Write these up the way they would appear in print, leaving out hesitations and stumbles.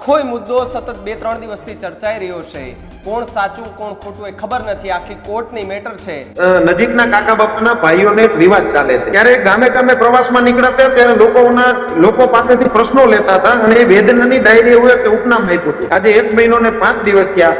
આખો મુદ્દો સતત 2-3 દિવસથી ચર્ચાઈ રહ્યો છે. કોણ સાચું કોણ ખોટું એ ખબર નથી. આખી કોર્ટની મેટર છે. નજીકના કાકા બાપાના ભાઈઓને એક વિવાદ ચાલે છે. ત્યારે ગામે ગામે પ્રવાસમાં નીકળતા ત્યારે લોકો પાસેથી પ્રશ્નો લેતા હતા અને એ વેદનાની ડાયરી એવું એક ઉપનામ આપ્યું હતું. આજે 1 મહિનો ને 5 દિવસ થયા,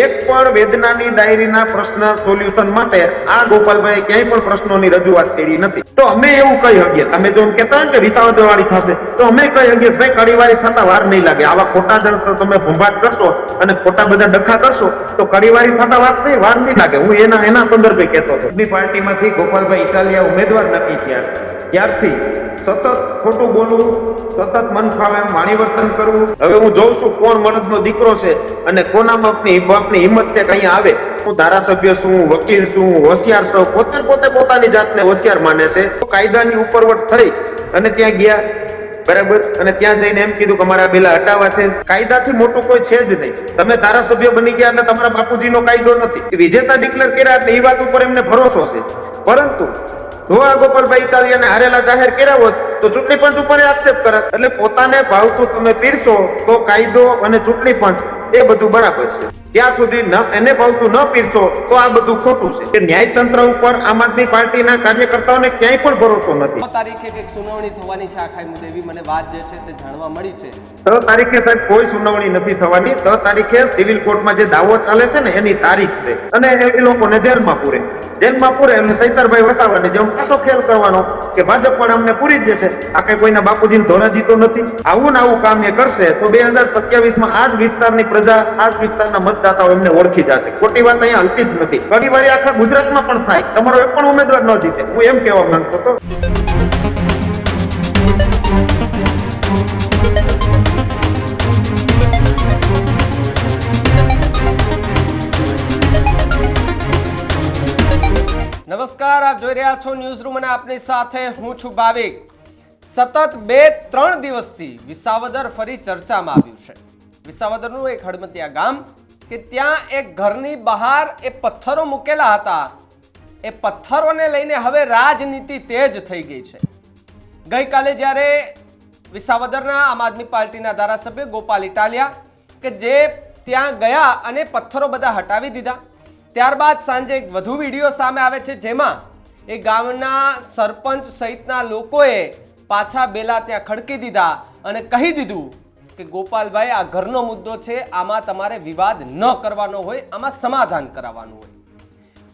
એક પણ વેદનાની ડાયરીના પ્રશ્ન સોલ્યુશન માટે આ ગોપાલભાઈ ક્યાંય પણ પ્રશ્નોની રજૂઆત કરી નથી. તો અમે એવું કહી શકીએ, તમે જો એમ કહેતા હોય કે વિસાવદર વાળી થશે, તો અમે કહી શકીએ ભાઈ કડીવાળી થતા વાર નહીં લાગે. આવા ખોટા જણ તમે ભંભાટ કરશો અને ખોટા બધા ડખા કરશો તો કડીવાળી થતા વાર નહીં લાગે. હું એના સંદર્ભે કહેતો હતો. બી પાર્ટીમાંથી ગોપાલભાઈ ઇટાલિયા ઉમેદવાર નક્કી થયા ત્યારથી સતત ખોટું બોલવું, સતત મન ફાવે એમ વાણીવર્તન કરવું. હવે હું જોઉં છું કોણ મરદનો દીકરો છે અને કોના બાપની હિંમત છે કે અહીંયા આવે. હું ધારાસભ્ય છું, વકીલ છું, હોશિયાર છું, પોતે પોતાની જાતને હોશિયાર માને છે. કાયદાની ઉપરવટ થઈ અને ત્યાં ગયા, બરાબર, અને ત્યાં જઈને એમ કીધું કે અમારા બિલા હટાવવા છે. કાયદાથી મોટું કોઈ છે જ નહીં. તમે ધારાસભ્ય બની ગયા એટલે તમારા બાપુજીનો કાયદો નથી. વિજેતા ડિક્લેર કર્યા એટલે એ વાત ઉપર એમને ભરોસો છે. પરંતુ જો આ ગોપાલભાઈ ઇટાલિયાને હારેલા જાહેર કર્યા હોત તો ચૂંટણી પંચ ઉપર આક્ષેપ કરત. એટલે પોતાને ભાવતું તમે પીરશો તો કાયદો અને ચૂંટણી પંચ એ બધું બરાબર છે. ત્યાં સુધી એને ભાવતું ન પીરશો તો આ બધું ખોટું છે. ન્યાયતંત્ર ઉપર આમ આદમી પાર્ટીના કાર્યકર્તાઓને ક્યાંય પણ ભરોસો નથી. 6 તારીખે કંઈક સુનાવણી થવાની છે આખા મુદ્દે, એવી મને વાત જે છે તે જાણવા મળી છે. 6 તારીખે સાહેબ કોઈ સુનાવણી નથી થવાની. 6 તારીખે સિવિલ કોર્ટમાં જે દાવો ચાલે છે ને એની તારીખ છે અને એ લોકોને જેલમાં પૂરે એટલે સૈતરભાઈ વસાવાની જેમ પાછો ખેલ કરવાનો કે ભાજપ પણ અમને પૂરી જ દેશે. આ કઈ કોઈના બાપુજીને ધોરાજી તો નથી. આવું ને આવું કામ એ કરશે તો 2027માં આ જ વિસ્તારની પ્રજા, આ જ વિસ્તારના મતદાતાઓ એમને ઓળખી જશે. ખોટી વાત અહીંયા હલતી જ નથી. ઘણી વાર આખા ગુજરાતમાં પણ થાય. તમારો એક પણ ઉમેદવાર ન જીતે. હું એમ કહેવા માંગતો હતો. નમસ્કાર, આપ જોઈ રહ્યા છો ન્યૂઝ રૂમ અને આપની સાથે હું છું ભાવિક. સતત 2-3 દિવસથી વિસાવદર ફરી ચર્ચામાં આવ્યું છે. વિસાવદરનું એક હડમતિયા ગામ કે ત્યાં એક ઘરની બહાર એ પથ્થરો મૂકેલા હતા. એ પથ્થરોને લઈને હવે રાજનીતિ તેજ થઈ ગઈ છે. ગઈકાલે જ્યારે વિસાવદરના આમ આદમી પાર્ટીના ધારાસભ્ય ગોપાલ ઇટાલિયા કે જે ત્યાં ગયા અને પથ્થરો બધા હટાવી દીધા, ત્યારબાદ સાંજે એક વધુ વિડીયો સામે આવે છે જેમાં એ ગામના સરપંચ સહિતના લોકોએ પાછા બેલા ત્યાં ખડકી દીધા અને કહી દીધું કે ગોપાલભાઈ, આ ઘરનો મુદ્દો છે, આમાં તમારે વિવાદ ન કરવાનો હોય, આમાં સમાધાન કરાવવાનું હોય.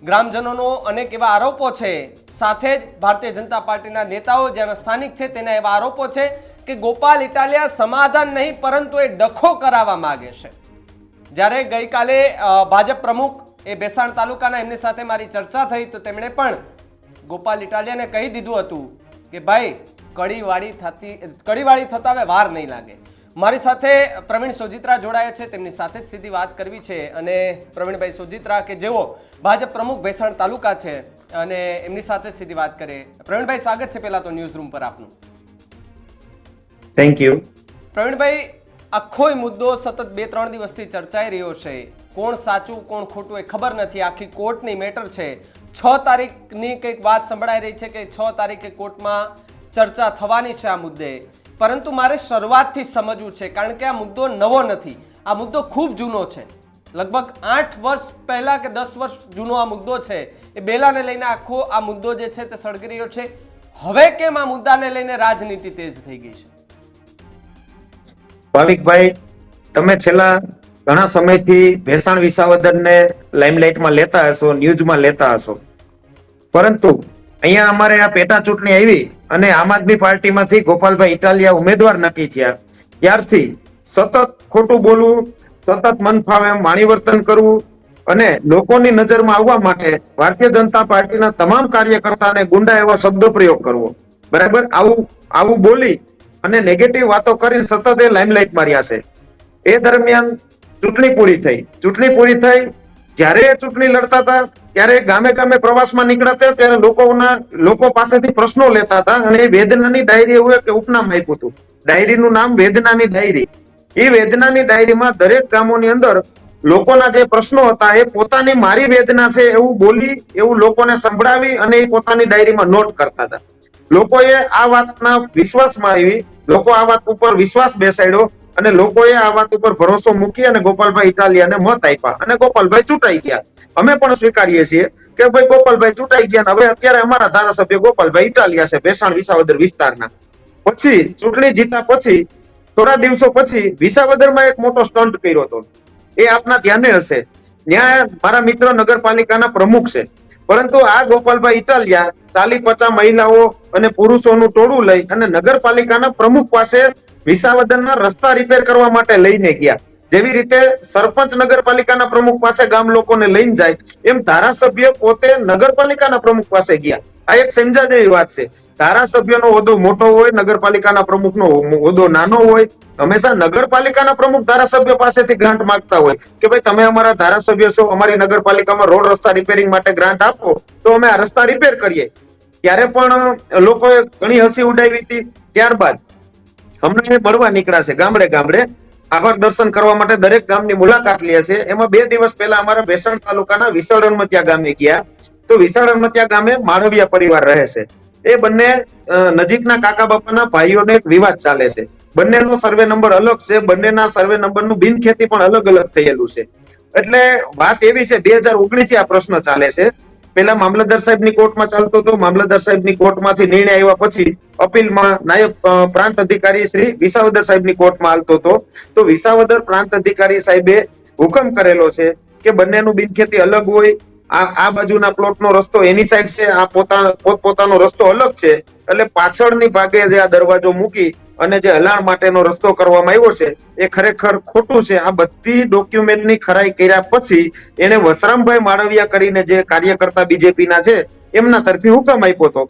ગ્રામજનોનો અનેક એવા આરોપો છે. સાથે જ ભારતીય જનતા પાર્ટીના નેતાઓ જેના સ્થાનિક છે તેના એવા આરોપો છે કે ગોપાલ ઇટાલિયા સમાધાન નહીં પરંતુ એ ડખો કરાવવા માંગે છે. જ્યારે ગઈકાલે ભાજપ પ્રમુખ એ ભેસાણ તાલુકાના એમની સાથે મારી ચર્ચા થઈ તો તેમણે પણ ગોપાલ ઇટાલિયાને કહી દીધું હતું કે ભાઈ કડીવાળી થતા હવે વાર નહીં લાગે. મારી સાથે પ્રવીણ સોજિત્રા જોડાયા છે, તેમની સાથે જ સીધી વાત કરવી છે. અને પ્રવીણભાઈ સોજિત્રા કે જેઓ ભાજપ પ્રમુખ ભેસાણ તાલુકા છે અને એમની સાથે જ સીધી વાત કરીએ. પ્રવીણભાઈ, સ્વાગત છે પહેલા તો ન્યૂઝ રૂમ પર આપનું. Thank you. પ્રવીણભાઈ, આખો મુદ્દો સતત 2-3 દિવસથી ચર્ચાઈ રહ્યો છે. કોણ સાચું કોણ ખોટું એ ખબર નથી. આખી કોર્ટની મેટર છે. 6 તારીખની કંઈક વાત સંભળાઈ રહી છે કે 6 તારીખે કોર્ટમાં ચર્ચા થવાની છે આ મુદ્દે. પરંતુ મારે શરૂઆતથી સમજવું છે, કારણ કે આ મુદ્દો નવો નથી. આ મુદ્દો ખૂબ જૂનો છે. લગભગ 8 વર્ષ પહેલા કે 10 વર્ષ જૂનો આ મુદ્દો છે. એ બેલાને લઈને આખો આ મુદ્દો જે છે તે સળગી રહ્યો છે. હવે કેમ આ મુદ્દાને લઈને રાજનીતિ તેજ થઈ ગઈ છે? ભાવિકભાઈ, તમે છેલ્લા ઘણા સમયથી ભેસાણ વિસાવદરને લાઇમલાઇટમાં લેતા હશો, ન્યૂઝમાં લેતા હશો. પરંતુ અહીંયા અમારે આ પેટા ચૂંટણી આવી અને આમ આદમી પાર્ટીમાંથી ગોપાલભાઈ ઇટાલિયા ઉમેદવાર નક્કી થયા ત્યારથી સતત ખોટું બોલવું, સતત મન ફાવે એમ વાણીવર્તન કરવું અને લોકોની નજરમાં આવવા માટે ભારતીય જનતા પાર્ટીના તમામ કાર્યકર્તાને ગુંડા એવા શબ્દો પ્રયોગ કરવો, બરાબર, આવું બોલી અને નેગેટિવ વાતો કરીને સતત એ લાઇમલાઇટમાં રહ્યા છે. એ દરમિયાન ચૂંટણી પૂરી થઈ જ્યારે ચૂંટણી લડતા હતા ત્યારે ગામે ગામે પ્રવાસમાં નીકળતા ત્યારે લોકો પાસેથી પ્રશ્નો લેતા હતા અને એ વેદનાની ડાયરી એવું એક ઉપનામ આપ્યું હતું. ડાયરીનું નામ વેદનાની ડાયરી. એ વેદનાની ડાયરીમાં દરેક ગામોની અંદર લોકોના જે પ્રશ્નો હતા એ પોતાની મારી વેદના છે એવું બોલી, એવું લોકોને સંભળાવી અને એ પોતાની ડાયરીમાં નોટ કરતા હતા. લોકોએ આ વાતના વિશ્વાસમાં આવી, લોકો આ વાત ઉપર વિશ્વાસ બેસાડ્યો અને લોકોએ આ વાત ઉપર ભરોસો મૂકી અને ગોપાલભાઈ ઇટાલિયાને મત આપ્યા અને ગોપાલભાઈ ચૂંટાઈ ગયા. અમે પણ સ્વીકારીએ છીએ કે ભાઈ ગોપાલભાઈ ચૂંટાઈ ગયા. હવે અત્યારે અમારા ધારાસભ્ય ગોપાલભાઈ ઇટાલિયા છે ભેસાણ વિસાવદર વિસ્તારના. પછી ચૂંટણી જીતા પછી થોડા દિવસો પછી વિસાવદરમાં એક મોટો સ્ટન્ટ કર્યો હતો, એ આપના ધ્યાને હશે. ત્યાં મારા મિત્ર નગરપાલિકાના પ્રમુખ છે, પરંતુ આ ગોપાલભાઈ ઇટાલિયા 40-50 મહિલાઓ અને પુરુષોનું ટોળું લઈ અને નગરપાલિકાના પ્રમુખ પાસે વિસાવદરના રસ્તા રિપેર કરવા માટે લઈને ગયા. જેવી રીતે સરપંચ નગરપાલિકાના પ્રમુખ પાસે ગામ લોકોને લઈને જાય, એમ ધારાસભ્ય પોતે નગરપાલિકાના પ્રમુખ પાસે ગયા. આ એક સમજા જેવી વાત છે. ધારાસભ્યનો હોદ્દો મોટો હોય, નગરપાલિકાના પ્રમુખનો હોદ્દો નાનો હોય. હંમેશા નગરપાલિકાના પ્રમુખ ધારાસભ્ય પાસેથી ગ્રાન્ટ માંગતા હોય કે ભાઈ તમે અમારા ધારાસભ્ય છો, અમારી નગરપાલિકામાં રોડ રસ્તા રિપેરિંગ માટે ગ્રાન્ટ આપો તો અમે આ રસ્તા રિપેર કરીએ. ત્યારે પણ લોકોએ ઘણી હસી ઉડાવી હતી. ત્યારબાદ હમણાં મળવા નીકળ્યા છે ગામડે ગામડે, આભાર દર્શન કરવા માટે દરેક ગામની મુલાકાત લે છે. એમાં 2 દિવસ પહેલા અમારા ભેસાણ તાલુકાના વિસળ હનુમતિયા ગામે ગયા. તો વિસળ હનુમતિયા ગામે માળવિયા પરિવાર રહે છે. એ બંને નજીકના કાકા બાપાના ભાઈઓને એક વિવાદ ચાલે છે. બંનેનો સર્વે નંબર અલગ છે, બંનેના સર્વે નંબરનું બિનખેતી પણ અલગ અલગ થયેલું છે. એટલે વાત એવી છે, 2019 થી આ પ્રશ્ન ચાલે છે. પેલા મામલતદાર સાહેબની કોર્ટમાં ચાલતો હતો, મામલતદાર સાહેબની કોર્ટમાંથી નિર્ણય આવ્યા પછી અપીલમાં નાયબ પ્રાંત અધિકારી શ્રી વિસાવદર સાહેબની કોર્ટમાં હાલતો હતો. તો વિસાવદર પ્રાંત અધિકારી સાહેબે હુકમ કરેલો છે કે બંનેનું બિનખેતી અલગ હોય. આ બાજુના પ્લોટનો રસ્તો એની સાઈડ છે, આ પોતપોતાનો રસ્તો અલગ છે. એટલે પાછળની ભાગે જે આ દરવાજો મૂકી અને જે હલાણ માટેનો રસ્તો કરવામાં આવ્યો છે એ ખરેખર ખોટું છે. આ બધી ડોક્યુમેન્ટની ખરાઈ કર્યા પછી એને વસરામભાઈ માળવિયા કરીને જે કાર્યકર્તા બીજેપીના છે એમના તરફી હુકમ આપ્યો હતો.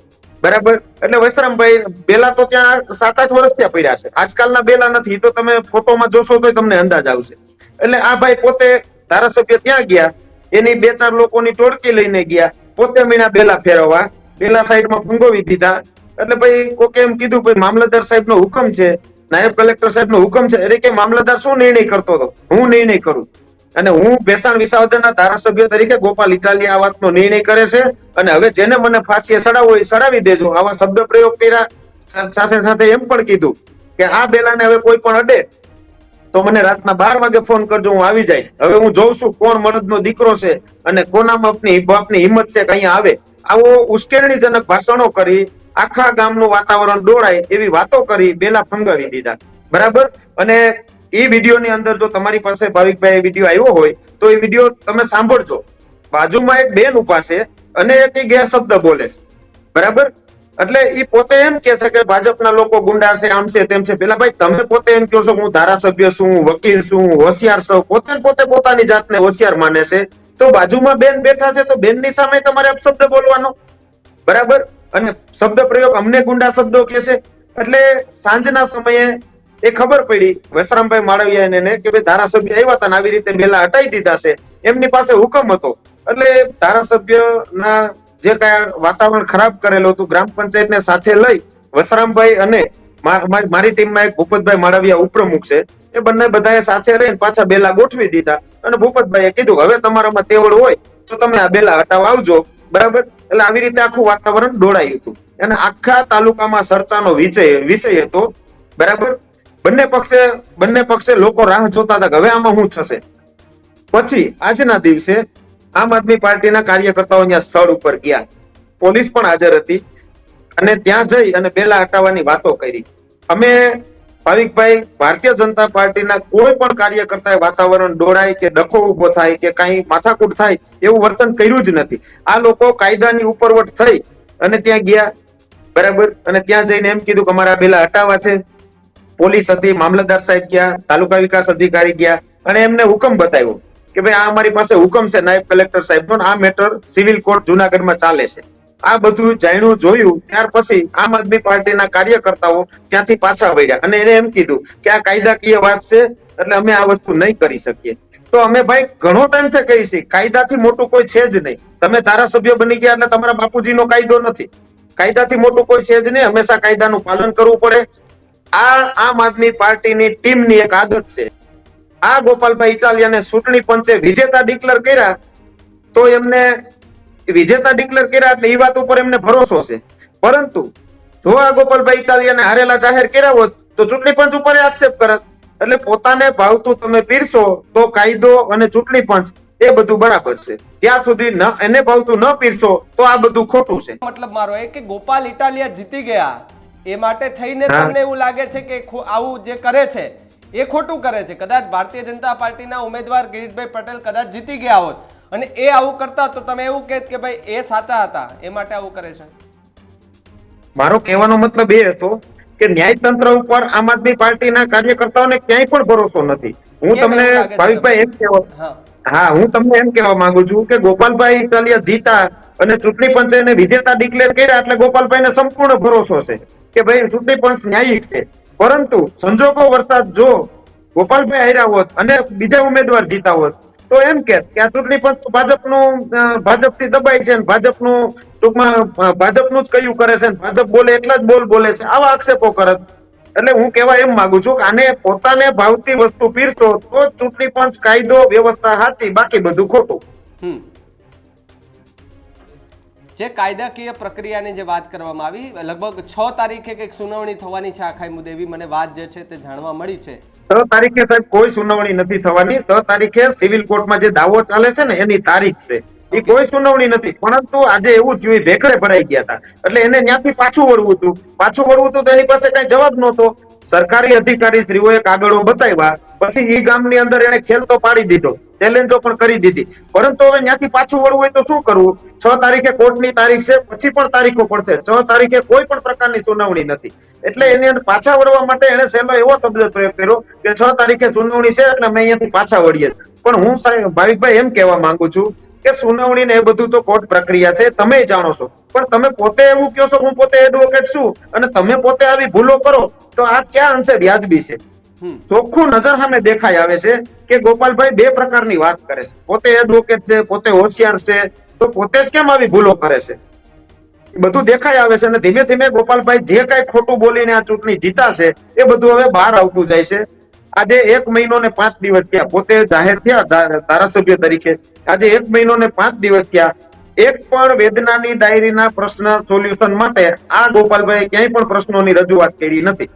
બરાબર. એટલે વસરામભાઈ બેલા તો ત્યાં 7-8 વર્ષ ત્યાં પડ્યા છે. આજકાલના બેલા નથી, તો તમે ફોટોમાં જોશો તો તમને અંદાજ આવશે. એટલે આ ભાઈ પોતે ધારાસભ્ય ત્યાં ગયા, એની 2-4 લોકોની ટોળકી લઈને ગયા, પોતે મીણા બેલા ફેરવવા, બેલા સાઈડમાં ફંગોવી દીધા. એટલે ભાઈ કોકે એમ કીધું ભાઈ મામલતદાર સાહેબનો હુકમ છે, નાયબ કલેક્ટર સાહેબનો હુકમ છે. અરે કે મામલતદાર શું નિર્ણય કરતો હતો, હું નિર્ણય કરું. અને હું ભેસાણ વિસાવદરના ધારાસભ્ય તરીકે ગોપાલ ઇટાલિયા આ વાતનો નિર્ણય કરે છે અને હવે જેને મને ફાંસીએ ચડાવવો એ ચડાવી દેજો, આવા શબ્દ પ્રયોગ કર્યા. સાથે સાથે એમ પણ કીધું કે આ બેલાને હવે કોઈ પણ અડે તો મને રાતના 12 વાગે ફોન કરજો, હું આવી જાય. હવે હું જોઉં છું કોણ મરદનો દીકરો છે અને કોનામાં બાપની હિંમત છે કે અહીંયા આવે. આવો ઉશ્કેરણીજનક ભાષણો કરી આખા ગામનું વાતાવરણ દોડાય એવી વાતો કરી બેલા ફંગાવી દીધા. બરાબર. અને એ વિડીયોની અંદર જો તમારી પાસે ભાવિકભાઈ વિડીયો આવ્યો હોય તો એ વિડીયો તમે સાંભળજો. બાજુમાં એક બેન ઉભા છે અને એક ગેરશબ્દ બોલે છે. બરાબર. એટલે એ પોતે એમ કે છે કે ભાજપના લોકો ગુંડા છે, આમ છે, તેમ છે. પેલા ભાઈ તમે પોતે એમ કહો છો હું ધારાસભ્ય છું, વકીલ છું, હોશિયાર છું, પોતે પોતાની જાતને હોશિયાર માને છે. તો બાજુમાં બેન બેઠા છે તો બેનની સામે તમારે અપશબ્દ બોલવાનો. બરાબર. અને શબ્દ પ્રયોગ અમને ગુંડા શબ્દો કે છે. એટલે સાંજના સમયે એ ખબર પડી વસરામભાઈ માળવિયાને કે ભાઈ ધારાસભ્ય આવ્યા હતા ને આવી રીતે બેલા હટાઈ દીધા છે, એમની પાસે હુકમ હતો. એટલે ધારાસભ્યના જે કઈ વાતાવરણ ખરાબ કરેલું હતું, ગ્રામ પંચાયતને સાથે લઈ વસરામભાઈ અને મારી ટીમમાં એક ભૂપતભાઈ માળવિયા ઉપપ્રમુખ છે, એ બંને બધાએ સાથે રહીને પાછા બેલા ગોઠવી દીધા. અને ભૂપતભાઈએ કીધું હવે તમારામાં તેવડ હોય તો તમે આ બેલા હટાવવા આવજો. બરાબર. એટલે આવી રીતે આખું વાતાવરણ દોડાયું હતું અને આખા તાલુકામાં ચર્ચાનો વિષય હતો. બરાબર. બંને પક્ષે લોકો રાહ જોતા હતા કે હવે આમાં શું થશે. પછી આજના દિવસે આમ આદમી પાર્ટીના કાર્યકર્તાઓ અહીંયા સ્થળ ઉપર ગયા, પોલીસ પણ હાજર હતી અને ત્યાં જઈ અને બેલા હટાવવાની વાતો કરી. અમે ભાવિકભાઈ ભારતીય જનતા પાર્ટીના કોઈ પણ કાર્યકર્તાએ વાતાવરણ દોડાય કે ડખો ઉભો થાય કે કઈ માથાકૂટ થાય એવું વર્તન કર્યું જ નથી. આ લોકો કાયદાની ઉપરવટ થઈ અને ત્યાં ગયા. બરાબર. અને ત્યાં જઈને એમ કીધું કે અમારા બેલા હટાવવા છે. પોલીસ હતી, મામલતદાર સાહેબ ગયા, તાલુકા વિકાસ અધિકારી ગયા અને એમને હુકમ બતાવ્યો કે ભાઈ આ અમારી પાસે હુકમ છે નાયબ કલેક્ટર સાહેબનો, આ મેટર સિવિલ કોર્ટ જુનાગઢમાં ચાલે છે. આ બધું જાણ્યું જોયું ત્યાર પછી આમ આદમી પાર્ટીના કાર્યકર્તાઓ ત્યાંથી પાછા વળ્યા અને એને એમ કીધું કે આ કાયદાકીય વાત છે એટલે અમે આ વસ્તુ નહીં કરી શકીએ. તો અમે ભાઈ ઘણો ટાઈમથી કહી છીએ કાયદાથી મોટું કોઈ છે જ નહીં. તમે ધારાસભ્ય બની ગયા એટલે તમારા બાપુજીનો કાયદો નથી. કાયદાથી મોટું કોઈ છે જ નહીં. હંમેશા કાયદાનું પાલન કરવું પડે. આ આમ આદમી પાર્ટીની ટીમની એક આદત છે. આ ગોપાલભાઈ ઇટાલિયાને ચૂંટણી પંચે વિજેતા ડિક્લેર કર્યા તો એમને વિજેતા ડિક્લેર કર્યા એટલે એ વાત ઉપર એમને ભરોસો છે. પરંતુ જો આ ગોપાલભાઈ ઇટાલિયાને હારેલા જાહેર કર્યા હોત તો ચૂંટણી પંચ ઉપર આક્ષેપ કરત. એટલે પોતાને ભાવતું તમે પીરશો તો કાયદો અને ચૂંટણી પંચ એ બધું બરાબર છે, ત્યાં સુધી એને ભાવતું ન પીરશો તો આ બધું ખોટું છે. મતલબ મારો એ કે ગોપાલ ઇટાલિયા જીતી ગયા એ માટે થઈને તમને એવું લાગે છે કે આવું જે કરે છે એ ખોટું કરે છે? કદાચ ભારતીય જનતા પાર્ટીના ઉમેદવાર કિરીટભાઈ પટેલ કદાચ જીતી ગયા હોત અને એ આવું કરતા તો તમે એવું કહેત કે ભાઈ એ સાચા હતા એ માટે આવું કરે છે? મારો કહેવાનો મતલબ એ હતો કે ન્યાયતંત્ર ઉપર આમ આદમી પાર્ટીના કાર્યકર્તાઓને ક્યાંય પણ ભરોસો નથી. હું તમને ભાવિકભાઈ એમ કહેવા હું તમને એમ કહેવા માંગુ છું કે ગોપાલભાઈ ઇટાલિયા જીતા અને ચૂંટણી પંચે એને વિજેતા ડિક્લેર કર્યા એટલે ગોપાલભાઈને સંપૂર્ણ ભરોસો છે કે ભાઈ ચૂંટણી પંચ ન્યાયિક છે. પરંતુ સંજોગો વરસાદ જો ગોપાલભાઈ હાર્યા હોત અને બીજા ઉમેદવાર જીતા હોત તો એમ કે આ ચૂંટણી પંચ ભાજપનું ભાજપથી દબાય છે, ભાજપનું ટૂંકમાં ભાજપનું જ કયું કરે છે, ભાજપ બોલે એટલા જ બોલે છે, આવા આક્ષેપો કરત. એટલે હું કહેવા એમ માંગુ છું કે આને પોતાને ભાવતી વસ્તુ પીરશો તો ચૂંટણી પંચ કાયદો વ્યવસ્થા સાચી, બાકી બધું ખોટું. જે કાયદાકીય પ્રક્રિયાની જે વાત કરવામાં આવી, લગભગ 6 તારીખે કંઈક સુનાવણી થવાની છે આખા મુદ્દે, એવી મને વાત જે છે તે જાણવા મળી છે. 6 તારીખે સાહેબ કોઈ સુનાવણી નથી થવાની. 6 તારીખે સિવિલ કોર્ટમાં જે દાવો ચાલે છે ને એની તારીખ છે, એ કોઈ સુનાવણી નથી. પરંતુ આજે એવું થયું ભેખડે ભરાઈ ગયા હતા એટલે એને ત્યાંથી પાછું વળવું હતું તો એની પાસે કઈ જવાબ નહોતો. સરકારી અધિકારી શ્રીઓએ કાગળો બતાવ્યા, પછી એ ગામની અંદર એને ખેલ તો પાડી દીધો, ચેલેન્જો પણ કરી દીધી, પરંતુ હવે ત્યાંથી પાછું વળવું હોય તો શું કરવું? 6 તારીખે કોર્ટની તારીખ છે, પછી પણ તારીખો પડશે. 6 તારીખે કોઈ પણ પ્રકારની સુનાવણી નથી એટલે એની અંદર પાછા વળવા માટે એને સહેલો એવો શબ્દ પ્રયોગ કર્યો કે 6 તારીખે સુનાવણી છે એટલે અમે અહીંયાથી પાછા વળીએ. પણ હું ભાવિકભાઈ એમ કહેવા માંગુ છું કે સુનાવણી ને એ બધું તો કોર્ટ પ્રક્રિયા છે, તમે જાણો છો. પણ તમે પોતે એવું કહો છો હું પોતે એડવોકેટ છું અને તમે પોતે આવી ભૂલો કરો તો આ ક્યાં અંશે વ્યાજબી છે? ચોખ્ખું નજર સામે દેખાઈ આવે છે કે ગોપાલભાઈ બે પ્રકારની વાત કરે છે. પોતે એડવોકેટ છે, પોતે હોશિયાર છે, તો પોતે જ કેમ આવી ભૂલો કરે છે? બધું દેખાઈ આવે છે અને ધીમે ધીમે ગોપાલભાઈ જે કઈ ખોટું બોલીને આ ચૂંટણી જીતાશે એ બધું હવે બહાર આવતું જાય છે. આજે 1 મહિનો ને 5 દિવસ થયા પોતે જાહેર થયા ધારાસભ્ય તરીકે. આજે 1 મહિનો ને 5 દિવસ થયા, એક પણ વેદનાની ડાયરીના પ્રશ્ન સોલ્યુશન માટે આ ગોપાલભાઈ ક્યાંય પણ પ્રશ્નોની રજૂઆત કરી નથી.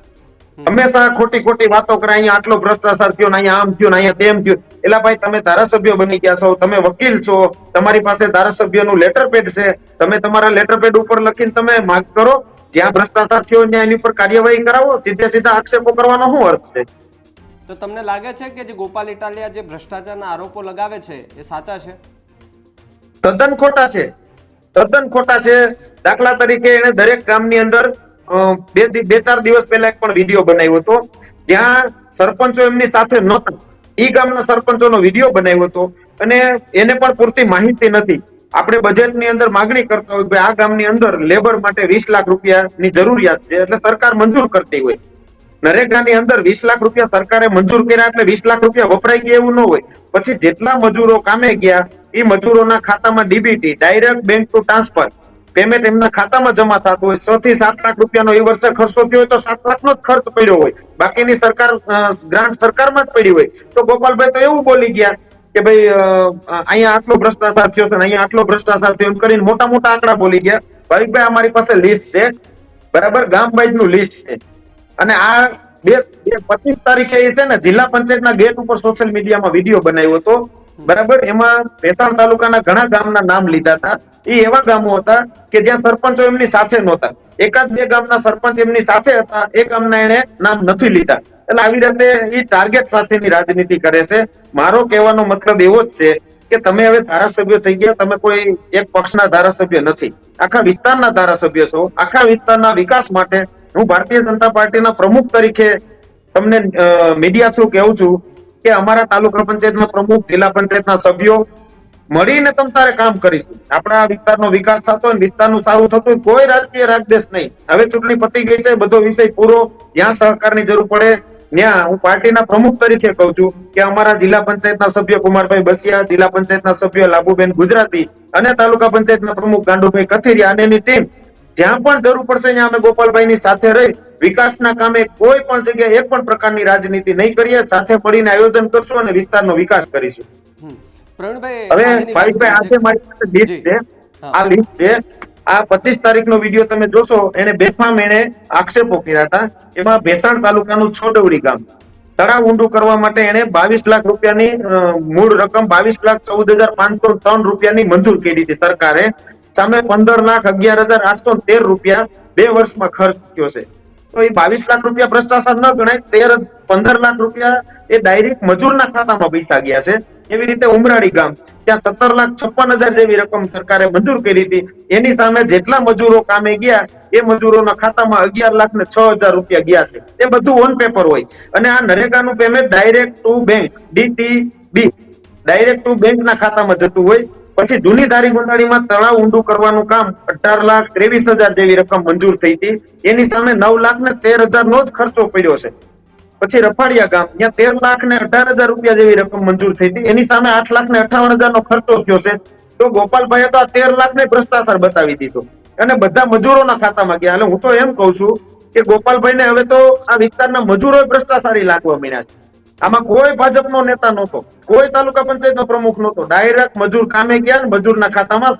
હંમેશા ખોટી વાતો કરે, અહીંયા આટલો ભ્રષ્ટાચાર થયો, અહીંયા આમ થયું, અહીંયા તેમ થયું. એલા ભાઈ, તમે ધારાસભ્ય બની ગયા છો, તમે વકીલ છો, તમારી પાસે ધારાસભ્યનું લેટર પેડ છે, તમે તમારા લેટર પેડ ઉપર લખીને તમે માંગ કરો, જ્યાં ભ્રષ્ટાચાર થયો ત્યાં એની ઉપર કાર્યવાહી કરાવો. સીધા આક્ષેપો કરવાનો શું અર્થ છે? તો તમને લાગે છે કે જે ગોપાલ ઇટાલિયા જે ભ્રષ્ટાચારના આરોપો લગાવે છે એ સાચા છે? તદ્દન ખોટા છે, તદ્દન ખોટા છે. દાખલા તરીકે એને દરેક ગામની અંદર 2-4 દિવસ પહેલા એક પણ વિડીયો બનાવ્યો હતો જ્યાં સરપંચો એમની સાથે નહોતા, ઈ ગામના સરપંચોનો વિડીયો બનાવ્યો હતો અને એને પણ પૂરતી માહિતી નથી. આપણે બજેટની અંદર માંગણી કરતા હોય કે આ ગામની અંદર લેબર માટે 20 લાખ રૂપિયાની જરૂરિયાત છે એટલે સરકાર મંજૂર કરતી હોય. નરેગાની અંદર 20 લાખ રૂપિયા સરકારે મંજૂર કર્યા એટલે 20 લાખ રૂપિયા વપરાઈ ગયા એવું ન હોય. પછી જેટલા મજૂરો કામે ગયા એ મજૂરોના ખાતામાં DBT, direct bank two transfer payment એમના ખાતામાં જમા થતું હોય. 6 થી 7 લાખ રૂપિયાનો એ વર્ષે ખર્ચો થયો હોય તો 7 લાખનો જ ખર્ચ પડ્યો હોય, બાકીની સરકાર ગ્રાન્ટ સરકારમાં જ પડી હોય. તો ગોપાલભાઈ તો એવું બોલી ગયા કે ભાઈ અહીંયા આટલો ભ્રષ્ટાચાર થયો છે, અહીંયા આટલો ભ્રષ્ટાચાર થયો એમ કરીને મોટા આંકડા બોલી ગયા. ભાવિકભાઈ, અમારી પાસે લિસ્ટ છે, બરાબર, ગામ વાઇઝનું લિસ્ટ છે. અને આ 25 તારીખે એ છે ને જિલ્લા પંચાયતના ગેટ ઉપર સોશિયલ મીડિયામાં વિડીયો બનાવ્યો હતો, બરાબર. એમાં ભેસાણ તાલુકાના ઘણા ગામના નામ લીધા હતા. એ એવા ગામો હતા કે જ્યાં સરપંચો એમની સાથે નહોતા. 1-2 ગામના સરપંચ એમની સાથે હતા, એ ગામના એને નામ નથી લીધા. એટલે આવી રીતે એ ટાર્ગેટ સાથેની રાજનીતિ કરે છે. મારો કહેવાનો મતલબ એવો જ છે કે તમે હવે ધારાસભ્ય થઈ ગયા, તમે કોઈ એક પક્ષના ધારાસભ્ય નથી, આખા વિસ્તારના ધારાસભ્ય છો. આખા વિસ્તારના વિકાસ માટે હું ભારતીય જનતા પાર્ટીના પ્રમુખ તરીકે તમને મીડિયા થ્રુ કહું છું કે અમારા તાલુકા પંચાયતના પ્રમુખ, જિલ્લા પંચાયતના સભ્યો મળીને તમ તારે કામ કરીશું. આપણા વિસ્તારનો વિકાસ થતો હોય, વિસ્તારનું સારું થતું હોય, કોઈ રાજકીય રાગદેશ નહીં. હવે ચૂંટણી પતી ગઈ છે, બધો વિષય પૂરો. જ્યાં સહકારની જરૂર પડે ત્યાં હું પાર્ટીના પ્રમુખ તરીકે કહું છું કે અમારા જિલ્લા પંચાયતના સભ્ય કુમારભાઈ બસિયા, જિલ્લા પંચાયતના સભ્ય લાભુબેન ગુજરાતી અને તાલુકા પંચાયતના પ્રમુખ ગાંડુભાઈ કથિરિયા અને એની ટીમ જ્યાં પણ જરૂર પડશે ત્યાં અમે ગોપાલભાઈની સાથે રહી વિકાસના કામે કોઈ પણ જગ્યાએ એક પણ પ્રકારની રાજનીતિ નહીં કરીએ, સાથે મળીને આયોજન કરશું અને વિસ્તારનો વિકાસ કરીશું. પ્રવીણભાઈ, હવે ભાઈ આજે મારી પાસે લિસ્ટ છે, આ લિસ્ટ છે. આ 25 તારીખનો વિડીયો તમે જોશો, એને બેફામ એને આક્ષેપો કર્યા હતા. એમાં ભેસાણ તાલુકાનું છોડવડી ગામ તળાવ ઊંડું કરવા માટે એને 22 લાખ રૂપિયાની મૂળ રકમ 22,14,503 રૂપિયાની મંજૂર કરી હતી સરકારે. સામે 15,11,813 રૂપિયા 2 વર્ષમાં ખર્ચ થયો છે. તો એ 22 લાખ રૂપિયા ભ્રષ્ટાચાર ન ગણાય. 15 લાખ રૂપિયા એ ડાયરેક્ટ મજૂરના ખાતામાં પૈસા ગયા છે. એવી રીતે ઉમરાળી ગામ, ત્યાં 17,56,000 જેવી રકમ સરકારે મંજૂર કરી હતી. એની સામે જેટલા મજૂરો કામે ગયા એ મજૂરોના ખાતામાં 11,06,000 રૂપિયા ગયા છે. એ બધું ઓન પેપર હોય. અને આ નરેગાનું payment direct to bank, DTB, direct to બેંકના ખાતામાં જતું હોય. પછી જૂની ધારી ગોંડાળીમાં તળાવ ઊંડું કરવાનું કામ 18,23,000 જેવી રકમ મંજૂર થઈ હતી. એની સામે 9,13,000 નો જ ખર્ચો પડ્યો છે. પછી રફાડિયા ગામ, ત્યાં 13,18,000 રૂપિયા જેવી રકમ મંજૂર થઈ હતી. એની સામે 8,58,000 નો ખર્ચો થયો છે. તો ગોપાલભાઈએ તો આ 13 લાખ ને ભ્રષ્ટાચાર બતાવી દીધો અને બધા મજૂરોના ખાતામાં ગયા. એટલે હું તો એમ કઉ છું કે ગોપાલભાઈને હવે તો આ વિસ્તારના મજૂરો ભ્રષ્ટાચારી લાગવા મળ્યા છે. આમાં કોઈ ભાજપનો નેતા નહોતો, કોઈ તાલુકા પંચાયતનો પ્રમુખ નહોતો. ડાયરેક્ટ મજૂર કામે ગયા ને મજૂરના ખાતામાં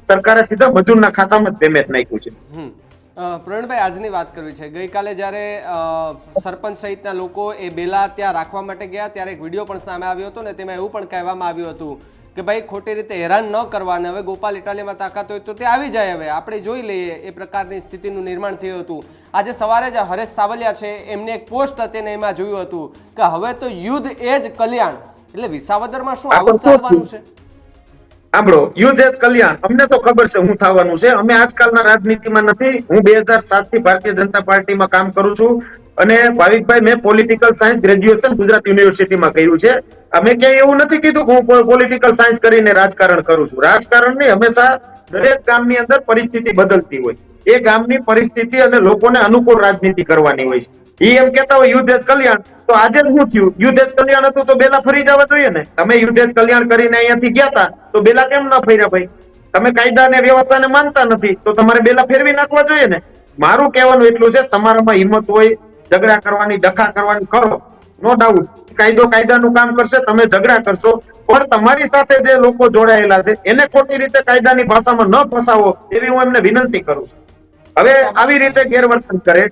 સરકારે સીધા મજૂરના ખાતામાં જ પેમેન્ટ નાખ્યું છે. પ્રવીણભાઈ, આજની વાત કરવી છે. ગઈકાલે જ્યારે સરપંચ સહિતના લોકો એ બેલા ત્યાં રાખવા માટે ગયા ત્યારે એક વિડીયો પણ સામે આવ્યો હતો ને તેમાં એવું પણ કહેવામાં આવ્યું હતું કે ભાઈ ખોટી રીતે હેરાન ન કરવાને, હવે ગોપાલ ઇટાલીમાં તાકાત હોય તો તે આવી જાય, હવે આપણે જોઈ લઈએ, એ પ્રકારની સ્થિતિનું નિર્માણ થયું હતું. આજે સવારે જ હરેશ સાવલિયા છે એમને એક પોસ્ટ હતી ને એમાં જોયું હતું કે હવે તો યુદ્ધ એ જ કલ્યાણ. એટલે વિસાવદરમાં શું આવું ચાલવાનું છે? સાંભળો, યુદ્ધ એ જ કલ્યાણ. અમને તો ખબર છે હું થવાનું છે. અમે આજકાલના રાજનીતિમાં નથી. હું 2007 થી ભારતીય જનતા પાર્ટીમાં કામ કરું છું અને ભાવિકભાઈ, મેં પોલિટિકલ સાયન્સ ગ્રેજ્યુએશન ગુજરાત યુનિવર્સિટીમાં કર્યું છે. અમે ક્યાંય એવું નથી કીધું કે હું પોલિટિકલ સાયન્સ કરીને રાજકારણ કરું છું. રાજકારણ નહીં, હંમેશા દરેક ગામની અંદર પરિસ્થિતિ બદલતી હોય. એ ગામની પરિસ્થિતિ અને લોકોને અનુકૂળ રાજનીતિ કરવાની હોય છે. એ એમ કેતા હોય યુદ્ધ જ કલ્યાણ, તો આજે શું થયું? યુદ્ધ જ કલ્યાણ હતું તો બેલા ફરી જવા જોઈએ ને. તમે યુદ્ધ જ કલ્યાણ કરીને અહીંયાથી ગયા હતા તો બેલા કેમ ના ફર્યા ભાઈ? તમે કાયદા અને વ્યવસ્થાને માનતા નથી તો તમારે બેલા ફેરવી નાખવા જોઈએ ને. મારું કહેવાનું એટલું છે, તમારામાં હિંમત હોય ઝઘડા કરવાની, ડખા કરવાની, કરો, નો ડાઉટ. કાયદો કાયદાનું કામ કરશે, તમે ઝઘડા કરશો, પણ તમારી સાથે જે લોકો જોડાયેલા છે એને ખોટી રીતે કાયદાની ભાષામાં ન ફસાવો એવી હું એમને વિનંતી કરું છું. હવે આવી રીતે ગેરવર્તન કરે,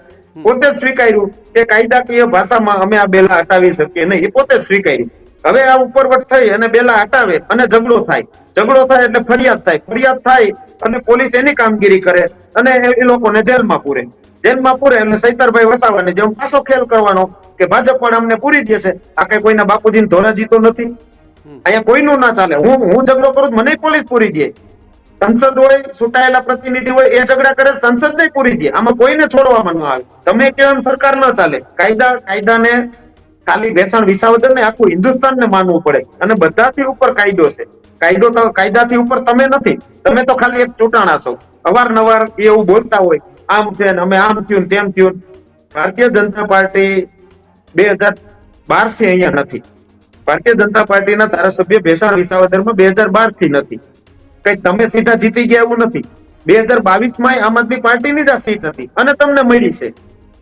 પોતે જ સ્વીકાર્યું કે કાયદાકીય ભાષામાં અમે આ બેલા હટાવી શકીએ નહીં, એ પોતે જ સ્વીકાર્યું. હવે આ ઉપરવટ થઈ અને બેલા હટાવે અને ઝઘડો થાય. ઝઘડો થાય એટલે ફરિયાદ થાય. ફરિયાદ થાય અને પોલીસ એની કામગીરી કરે અને એ લોકોને જેલમાં પૂરે. જેલમાં પૂરે એટલે સૈતરભાઈ વસાવાની જેમ પાછો ખેલ કરવાનો કે ભાજપ પણ અમને પૂરી દેશે. આ કઈ કોઈના બાપુજીને ધોરાજી તો નથી. અહીંયા કોઈનું ના ચાલે. હું ઝઘડો કરું મને પોલીસ પૂરી દે. સંસદ હોય, ચૂંટાયેલા પ્રતિનિધિ હોય, એ ઝઘડા કરે સંસદ નહીં પૂરી દે. આમાં કોઈને છોડવામાં ન આવે. તમે કેવો એમ સરકાર ન ચાલે. કાયદાને ખાલી ભેસાણ વિસાવદર ને આખું હિન્દુસ્તાનને માનવું પડે અને બધાથી ઉપર કાયદો છે. કાયદાથી ઉપર તમે નથી. તમે તો ખાલી એક ચૂંટાણા છો. અવારનવાર એવું બોલતા હોય આમ છે ને અમે આમ થયું તેમ થયું. ભારતીય જનતા પાર્ટી 2012 થી અહીંયા નથી. ભારતીય જનતા પાર્ટીના ધારાસભ્ય ભેસાણ વિસાવદરમાં 2012 થી નથી. કઈ તમે સીધા જીતી ગયા એવું નથી. 2022 માં આમ આદમી પાર્ટીની જ આ સીટ હતી અને તમને મળી છે.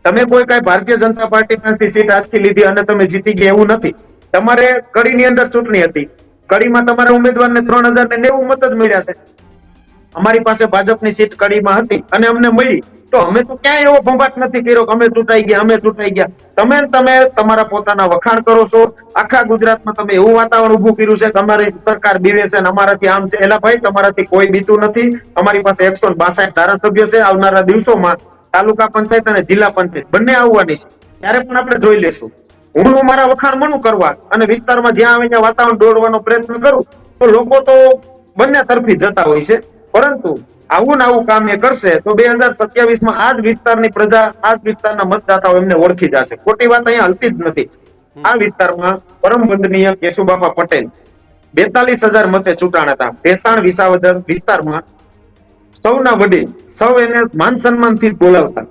તમે કોઈ કઈ ભારતીય જનતા પાર્ટી પાસેથી સીટ આજથી લીધી અને તમે જીતી ગયા એવું નથી. તમારે કડીની અંદર ચૂંટણી હતી. કડીમાં તમારા ઉમેદવારને 3,090 મત જ મળ્યા છે. અમારી પાસે ભાજપની સીટ કડીમાં હતી અને અમને મળી. તો અમે તો ક્યાંય એવો ભંભાટ નથી કર્યો કે અમે ચૂંટાઈ ગયા. તમે તમારા પોતાના વખાણ કરો છો. આખા ગુજરાતમાં તમે એવું વાતાવરણ ઉભું કર્યું છે કે અમારી સરકાર બીવે છે અને અમારાથી આમ છે. એલા ભાઈ, તમારાથી કોઈ બીતું નથી. અમારી પાસે 162 ધારાસભ્યો છે. આવનારા દિવસોમાં તાલુકા પંચાયત અને જિલ્લા પંચાયત બંને આવવાની છે. ત્યારે પણ આપણે જોઈ લેશું. હું મારા વખાણ મનું કરવા અને વિસ્તારમાં જ્યાં આવે ત્યાં વાતાવરણ દોડવાનો પ્રયત્ન કરું તો લોકો તો બંને તરફી જતા હોય છે. પરંતુ આવું કામ એ કરશે તો 2027 આ જ વિસ્તારની પ્રજા, આ જ વિસ્તારના મતદાતાઓ એમને ઓળખી જશે. ખોટી વાત અહીંયા હલતી જ નથી. આ વિસ્તારમાં પરમ વંદનીય કેશુબાપા પટેલ 42,000 મતે ચૂંટાણા હતા. ભેસાણ વિસાવદર વિસ્તારમાં સૌના વડીલ, સૌ એને માન સન્માનથી બોલાવતા.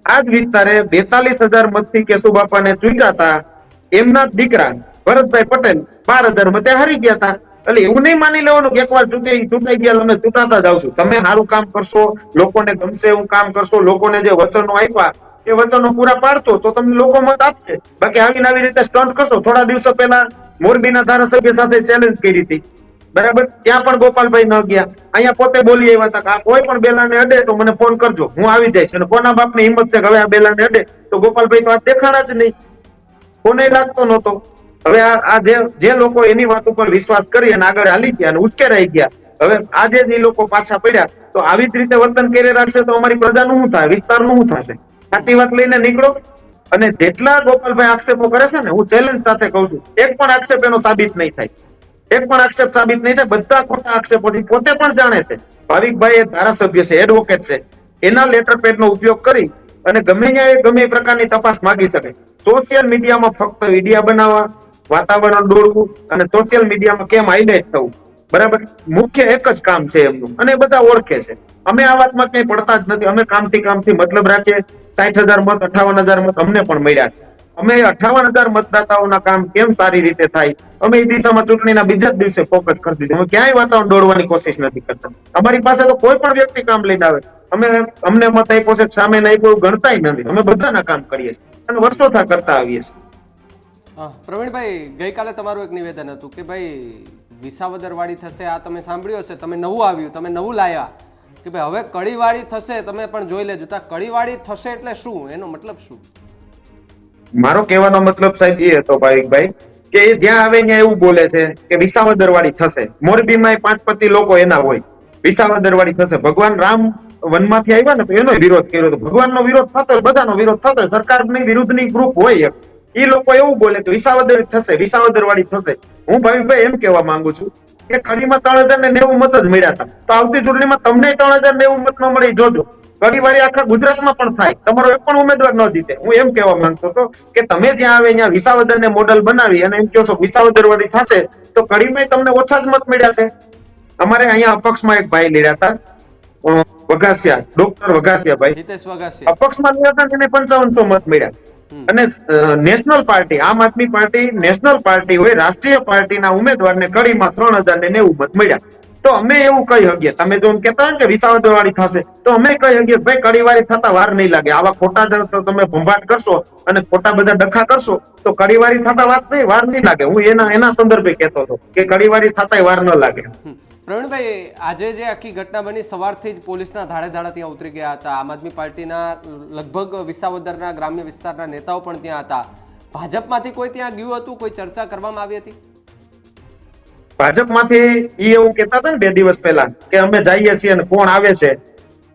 આ જ વિસ્તારે 42,000 મતથી કેશુબાપાને ચૂંટ્યા હતા. એમના દીકરા ભરતભાઈ પટેલ 12,000 મતે હારી ગયા હતા. એટલે એવું નહીં માની લેવાનું કે એકવાર ચૂંટાઈ ગયા અમે ચૂંટાતા જ આવશું. તમે સારું કામ કરશો, લોકોને ગમશે એવું કામ કરશો, લોકોને જે વચનો આપ્યા એ વચનો પૂરા પાડશો તો તમને લોકો મત આપશે. બાકી આવી રીતે સ્ટન્ટ કરશો. થોડા દિવસો પહેલા મોરબીના ધારાસભ્ય સાથે ચેલેન્જ કરી હતી. બરાબર, ત્યાં પણ ગોપાલભાઈ ન ગયા. અહીંયા પોતે બોલી આવ્યા હતા કે આ કોઈ પણ બેલાને અડે તો મને ફોન કરજો, હું આવી જઈશ. અને કોના બાપની હિંમત છે કે હવે આ બેલાને અડે? તો ગોપાલભાઈ તો આ દેખાણા જ નહીં, કોને લાગતો નહોતો. હવે આ જે લોકો એની વાત ઉપર વિશ્વાસ કરી અને આગળ હાલી ગયા અને ઉશ્કેરાઈ ગયા, હવે આજે જ એ લોકો પાછા પડ્યા. તો આવી જ રીતે વર્તન કરી રાખશે તો અમારી પ્રજાનું શું થાય, વિસ્તારનું શું થશે? સાચી વાત લઈને નીકળો. અને જેટલા ગોપાલભાઈ આક્ષેપો કરે છે ને, હું ચેલેન્જ સાથે કહું છું, એક પણ આક્ષેપ એનો સાબિત નહીં થાય. એક પણ આક્ષેપ સાબિત નહીં થાય. બધા ખોટા આક્ષેપો છે. પોતે પણ જાણે છે. ભાવિકભાઈ એ ધારાસભ્ય છે, એડવોકેટ છે, એના લેટર પેડ નો ઉપયોગ કરી અને ગમે ત્યાં ગમે એ પ્રકારની તપાસ માંગી શકે. સોશિયલ મીડિયામાં ફક્ત વિડીયા બનાવવા, વાતાવરણ દોડવું અને સોશિયલ મીડિયામાં કેમ હાઇલાઇટ થવું, બરાબર, મુખ્ય એક જ કામ છે એમનું. અને એ બધા ઓળખે છે. અમે આ વાતમાં ક્યાંય પડતા જ નથી. અમે કામથી મતલબ રાખીએ. 60,000 મત, 58,000 મત અમને પણ મળ્યા છે. અમે 58,000 મતદાતાઓના કામ કેમ સારી રીતે થાય, અમે એ દિશામાં ચૂંટણીના બીજા જ દિવસે ફોકસ કરી દીધું. અમે ક્યાંય વાતાવરણ દોડવાની કોશિશ નથી કરતા. અમારી પાસે તો કોઈ પણ વ્યક્તિ કામ લઈને આવે, અમને મત આપ્યો છે, સામે આપ્યો ગણતાય નથી. અમે બધાના કામ કરીએ છીએ અને વર્ષોથી કરતા આવીએ છીએ. પ્રવીણભાઈ, ગઈકાલે તમારું એક નિવેદન હતું કે ભાઈ વિસાવદરવાળી થશે, આ તમે સાંભળ્યું હશે, તમે નવું આવ્યું, તમે નવું લાયા કે ભાઈ હવે કડીવાળી થશે, તમે પણ જોઈ લેજો. તો કડીવાળી થશે એટલે શું, એનો મતલબ શું? મારો કહેવાનો મતલબ સાહેબ એ હતો ભાવિકભાઈ કે એ જ્યાં આવે ત્યાં એવું બોલે છે કે વિસાવદરવાળી થશે. મોરબીમાં 5-25 લોકો એના હોય, વિસાવદરવાળી થશે. ભગવાન રામ વનમાંથી આવ્યા ને તો એનો વિરોધ કર્યો હતો. ભગવાનનો વિરોધ થતો હોય, બધાનો વિરોધ થતો હોય, સરકારની વિરુદ્ધની ગ્રુપ હોય, એ લોકો એવું બોલે કે વિસાવદર થશે, વિસાવદરવાળી થશે. હું ભાવિકભાઈ એમ કહેવા માંગુ છું કે કડીમાં 3,090 મત જ મળ્યા હતા, તો આવતી ચૂંટણીમાં તમને 3,090 મત ન મળે જોજો. કડીવાળી આખા ગુજરાતમાં પણ થાય, તમારો એક પણ ઉમેદવાર ન જીતે. હું એમ કહેવા માંગતો હતો કે તમે જ્યાં આવે ત્યાં વિસાવદરને મોડલ બનાવી અને એમ કહો છો વિસાવદરવાળી થશે, તો કડીમાં તમને ઓછા જ મત મળ્યા છે. અમારે અહીંયા અપક્ષમાં એક ભાઈ લડ્યા હતા, વઘાસિયા, ડોક્ટર વઘાસિયા ભાઈ, હિતેશ વઘાસિયા અપક્ષમાં લડ્યા હતા, એને 5500 મત મળ્યા. અને નેશનલ પાર્ટી, આમ આદમી પાર્ટી નેશનલ પાર્ટી હોય, રાષ્ટ્રીય પાર્ટીના ઉમેદવારને કડીમાં 3,090 મત મળ્યા. તો અમે એવું કહી શકીએ, તમે જો કહેતા હોય કે વિસાવદરવાળી થશે, તો અમે કહી શકીએ ભાઈ કડીવાળી થતા વાર નહીં લાગે. આવા ખોટા તમે ભંભાટ કરશો અને ખોટા બધા ડખા કરશો તો કડીવાળી થતા વાર નહીં લાગે. હું એના સંદર્ભે કહેતો હતો કે કડીવાળી થતા વાર ન લાગે. પ્રવીણભાઈ, આજે જે આખી ઘટના બની, સવારથી જ પોલીસના ધાડે ત્યાં ઉતરી ગયા હતા. આમ આદમી પાર્ટીના લગભગ વિસાવદરના ગ્રામ્ય વિસ્તારના નેતાઓ પણ ત્યાં હતા. ભાજપમાંથી કોઈ ત્યાં ગયું હતું? કોઈ ચર્ચા કરવામાં આવી હતી? ભાજપમાંથી એવું કહેતા હતા ને 2 દિવસ પહેલા કે અમે જઈએ છીએ અને કોણ આવે છે.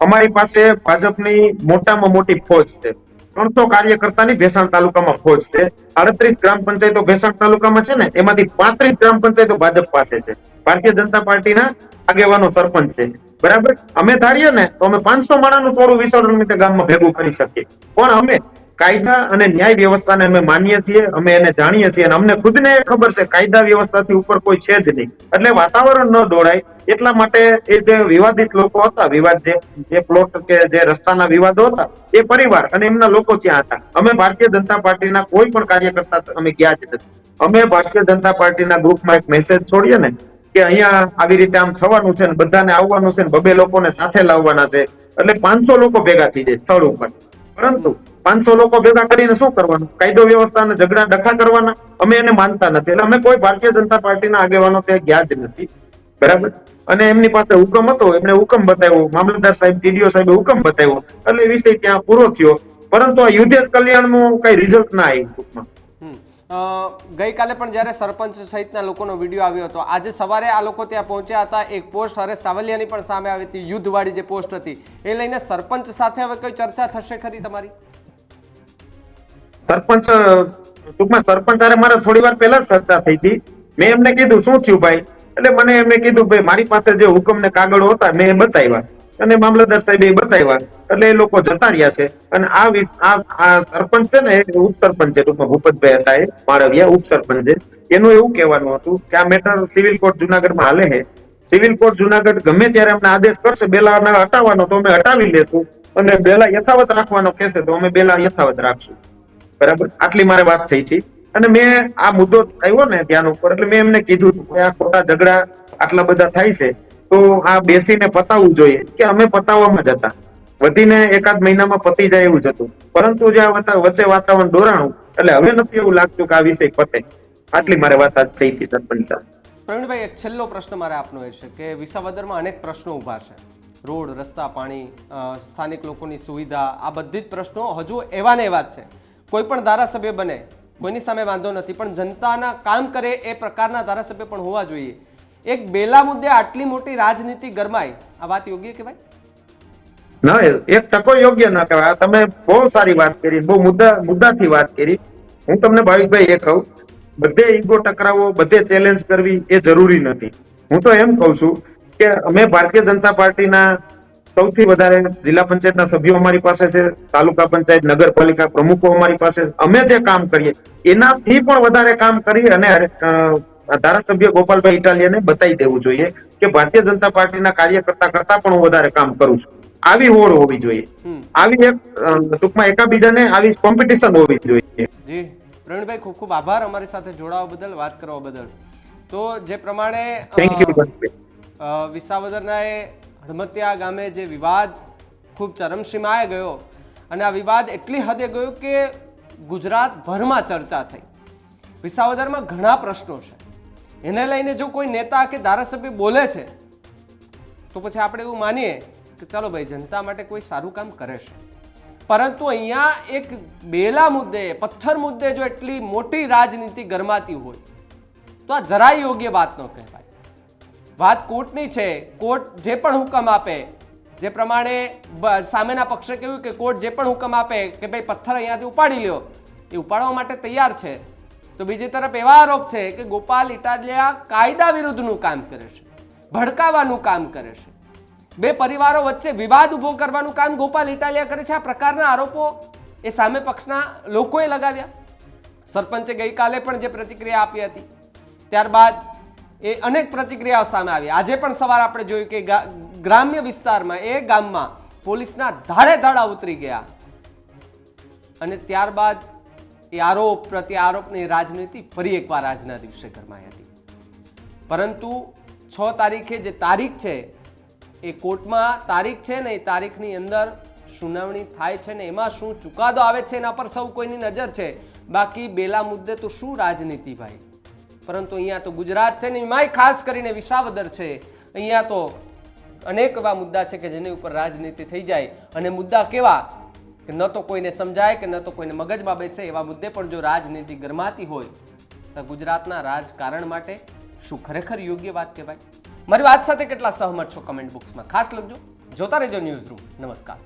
અમારી પાસે ભાજપની મોટામાં મોટી ફોજ છે. 300 કાર્યકર્તાની ભેસાણ તાલુકામાં ફોજ છે. 38 ગ્રામ પંચાયતો ભેસાણ તાલુકામાં છે ને, એમાંથી 35 ગ્રામ પંચાયતો ભાજપ પાસે છે. ભારતીય જનતા પાર્ટીના આગેવાનો સરપંચ છે, બરાબર. અમે ધારીએ ને તો અમે 500 માણાનું ટોળું વિસાવદર ગામમાં ભેગું કરી શકીએ. પણ અમે કાયદા અને ન્યાય વ્યવસ્થાને અમે માનીએ છીએ, અમે એને જાણીએ છીએ અને અમને ખુદને ખબર છે કાયદા વ્યવસ્થાથી ઉપર કોઈ છે જ નહીં. એટલે વાતાવરણ ન દોડાય એટલા માટે એ જે વિવાદિત લોકો હતા, જે પ્લોટ કે જે રસ્તાના વિવાદો હતા, એ પરિવાર અને એમના લોકો ત્યાં હતા. અમે ભારતીય જનતા પાર્ટીના કોઈ પણ કાર્યકર્તા અમે ગયા જ નથી. અમે ભારતીય જનતા પાર્ટીના ગ્રુપમાં એક મેસેજ છોડીએ ને કે અહીંયા આવી રીતે આમ થવાનું છે ને બધાને આવવાનું છે ને 2 લોકોને સાથે લાવવાના છે, એટલે 500 લોકો ભેગા થઈ જાય સ્થળ ઉપર. પરંતુ 500 લોકો ભેગા કરીને શું કરવાનું? કાયદો વ્યવસ્થા અને ઝઘડા ડખા કરવાના? અમે એને માનતા નથી. એટલે અમે કોઈ ભારતીય જનતા પાર્ટીના આગેવાનો ત્યાં ગયા જ નથી, બરાબર. અને એમની પાસે હુકમ હતો, એમણે હુકમ બતાવ્યો, મામલતદાર સાહેબ, ટીડીઓ સાહેબે હુકમ બતાવ્યો, એટલે વિષય ત્યાં પૂરો થયો. પરંતુ આ યુદ્ધ કલ્યાણનું કઈ રિઝલ્ટ ના આવ્યું ટૂંકમાં. ગઈકાલે પણ જ્યારે સરપંચ સહિતના લોકોનો વિડીયો આવ્યો હતો, આજે સવારે આ લોકો ત્યાં પહોંચ્યા હતા. એક પોસ્ટ હરેશ સાવલિયાની પણ સામે આવી હતી, યુદ્ધવાળી જે પોસ્ટ હતી, એ લઈને સરપંચ સાથે હવે કોઈ ચર્ચા થશે ખરી તમારી? સરપંચ ટૂંકમાં સરપંચ અરે મારે થોડી વાર પહેલા જ ચર્ચા થઈ હતી. મેં એમને કીધું શું થયું ભાઈ, એટલે મને એમને કીધું ભાઈ મારી પાસે જે હુકમ ને કાગળો હતા મેં બતાવ્યા અને મામલતદાર સાહેબે બતાવ્યા, એટલે એ લોકો જતા રહ્યા છે. અને આ સરપંચ છે ને, ઉપસરપંચ છે ટૂંકમાં, ભૂપતભાઈ હતા એ માળવિયા ઉપસરપંચ છે. એનું એવું કહેવાનું હતું કે આ મેટર સિવિલ કોર્ટ જુનાગઢમાં હાલે છે. સિવિલ કોર્ટ જુનાગઢ ગમે ત્યારે અમને આદેશ કરશે બેલા હટાવવાનો તો અમે હટાવી લેશું, અને બેલા યથાવત રાખવાનો કહેશે તો અમે બેલા યથાવત રાખશું, બરાબર. આટલી મારે વાત થઈ હતી. અને મેં આ મુદ્દો આવ્યો ને ધ્યાન ઉપર, એટલે મેં એમને કીધું કે આ ખોટા ઝઘડા આટલા બધા થાય છે તો આ બેસીને પતાવવું જોઈએ, કે અમે પતાવવામાં જ હતા. વધીને 1-8 મહિનામાં પતી જાય એવું જ હતું. પરંતુ જે વચ્ચે વાતાવરણ દોરાણું, એટલે હવે નથી એવું લાગતું કે આ વિષય પતે. આટલી મારે વાત થઈ હતી સરપંચ સાહેબ. પ્રવીણભાઈ, એક છેલ્લો પ્રશ્ન મારે આપનો એ છે કે વિસાવદરમાં અનેક પ્રશ્નો ઊભા છે. રોડ, રસ્તા, પાણી, સ્થાનિક લોકોની સુવિધા, આ બધી જ પ્રશ્નો હજુ એવા ને એવા જ છે. કોઈ પણ ધારાસભ્ય બને, કોઈની સામે વાંધો નથી, પણ જનતાના કામ કરે એ પ્રકારના ધારાસભ્ય પણ હોવા જોઈએ. એક બેલા મુદ્દે આટલી મોટી રાજનીતિ ગરમાય, આ વાત યોગ્ય કહેવાય? ના, એક ટકો યોગ્ય ના કહેવાય. તમે બહુ સારી વાત કરી, બહુ મુદ્દાથી વાત કરી. હું તમને ભાવિકભાઈ એ કહું, બધે ઈગો ટકરાવો, બધે ચેલેન્જ કરવી એ જરૂરી નથી. હું તો એમ કહું છું કે અમે ભારતીય જનતા પાર્ટીના સૌથી વધારે જિલ્લા પંચાયતના સભ્યો અમારી પાસે છે, તાલુકા પંચાયત, નગરપાલિકા પ્રમુખો અમારી પાસે. અમે જે કામ કરીએ એનાથી પણ વધારે કામ કરી અને ધારાસભ્ય ગોપાલભાઈ ઇટાલિયાને બતાવી દેવું જોઈએ કે ભારતીય જનતા પાર્ટીના કાર્યકર્તા કરતા પણ હું વધારે કામ કરું છું. આવી હોડ હોવી જોઈએ, આવી એક ટૂંકમાં એકાબીજાને આવી કોમ્પિટિશન હોવી જોઈએ. જી પ્રવીણભાઈ, ખૂબ ખૂબ આભાર અમારી સાથે જોડાવા બદલ, વાત કરવા બદલ. તો જે પ્રમાણે થેન્ક યુ. વિસાવદરના એ હડમતિયા ગામે જે વિવાદ ખૂબ ચરમસીમાએ ગયો અને આ વિવાદ એટલી હદે ગયો કે ગુજરાતભરમાં ચર્ચા થઈ. વિસાવદરમાં ઘણા પ્રશ્નો છે, એને લઈને જો કોઈ નેતા કે ધારાસભ્ય બોલે છે તો પછી આપણે એવું માનીએ કે ચાલો ભાઈ, જનતા માટે કોઈ સારું કામ કરે છે. પરંતુ અહીંયા એક બેલા મુદ્દે, પથ્થર મુદ્દે જો એટલી મોટી રાજનીતિ ગરમાતી હોય તો આ જરાય યોગ્ય વાત ન કહેવાય. વાત કોર્ટની છે, કોર્ટ જે પણ હુકમ આપે, જે પ્રમાણે સામેના પક્ષે કહ્યું કે કોર્ટ જે પણ હુકમ આપે કે ભાઈ પથ્થર અહીંયાથી ઉપાડી લ્યો, એ ઉપાડવા માટે તૈયાર છે. તો બીજી તરફ એવા આરોપ છે કે ગોપાલ ઇટાલિયા કાયદા વિરુદ્ધનું કામ કરે છે, ભડકાવાનું કામ કરે છે, બે પરિવારો વચ્ચે વિવાદ ઉભો કરવાનું કામ ગોપાલ ઇટાલિયા કરે છે. આ પ્રકારના આરોપો એ સામે પક્ષના લોકોએ લગાવ્યા. સરપંચે ગઈકાલે પણ જે પ્રતિક્રિયા આપી હતી, ત્યારબાદ એ અનેક પ્રતિક્રિયાઓ સામે આવી. આજે પણ સવારે આપણે જોયું કે ગ્રામ્ય વિસ્તારમાં, એ ગામમાં પોલીસના ધાડે ધાડા ઉતરી ગયા અને ત્યારબાદ એ આરોપ પ્રત્યે આરોપની રાજનીતિ ફરી એકવાર આજના દિવસે ગરમાઈ હતી. પરંતુ 6 તારીખે જે તારીખ છે એ કોર્ટમાં તારીખ છે ને, એ તારીખની અંદર સુનાવણી થાય છે ને એમાં શું ચુકાદો આવે છે એના પર સૌ કોઈની નજર છે. બાકી બેલા મુદ્દે તો શું રાજનીતિ ભાઈ. પરંતુ અહીંયા તો ગુજરાત છે ને, એમાંય ખાસ કરીને વિસાવદર છે, અહીંયા તો અનેક એવા મુદ્દા છે કે જેની ઉપર રાજનીતિ થઈ જાય. અને મુદ્દા કેવા કે ન તો કોઈને સમજાય કે ન તો કોઈને મગજમાં બેસે એવા મુદ્દે પણ જો રાજનીતિ ગરમાતી હોય તો ગુજરાતના રાજકારણ માટે શું ખરેખર યોગ્ય વાત કહેવાય? મારી વાત સાથે કેટલા સહમત છો કમેન્ટ બોક્સમાં ખાસ લખજો. જોતા રહેજો ન્યૂઝ રૂમ. નમસ્કાર.